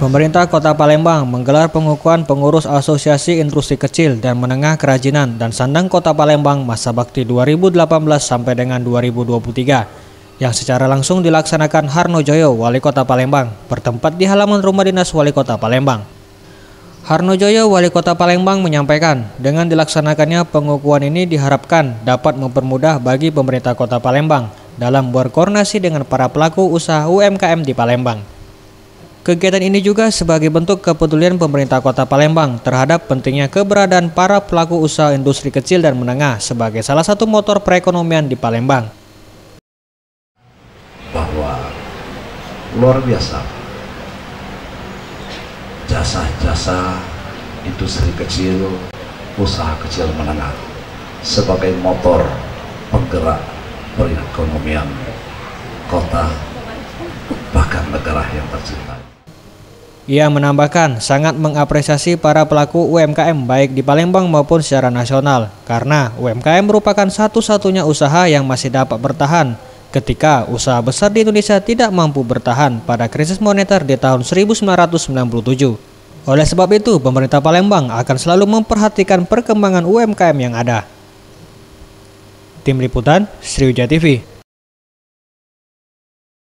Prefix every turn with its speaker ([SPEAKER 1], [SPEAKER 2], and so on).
[SPEAKER 1] Pemerintah Kota Palembang menggelar pengukuhan pengurus Asosiasi Industri Kecil dan Menengah Kerajinan dan Sandang Kota Palembang masa bakti 2018 sampai dengan 2023 yang secara langsung dilaksanakan Harnojoyo, Wali Kota Palembang, bertempat di halaman rumah dinas Wali Kota Palembang. Harnojoyo, Wali Kota Palembang, menyampaikan dengan dilaksanakannya pengukuhan ini diharapkan dapat mempermudah bagi pemerintah Kota Palembang dalam berkoordinasi dengan para pelaku usaha UMKM di Palembang. Kegiatan ini juga sebagai bentuk kepedulian pemerintah Kota Palembang terhadap pentingnya keberadaan para pelaku usaha industri kecil dan menengah sebagai salah satu motor perekonomian di Palembang.
[SPEAKER 2] Bahwa luar biasa jasa-jasa industri kecil, usaha kecil menengah sebagai motor penggerak perekonomian kota bahkan negara yang tercinta.
[SPEAKER 1] Ia menambahkan sangat mengapresiasi para pelaku UMKM baik di Palembang maupun secara nasional karena UMKM merupakan satu-satunya usaha yang masih dapat bertahan ketika usaha besar di Indonesia tidak mampu bertahan pada krisis moneter di tahun 1997. Oleh sebab itu, pemerintah Palembang akan selalu memperhatikan perkembangan UMKM yang ada. Tim Liputan, Sriwijaya TV.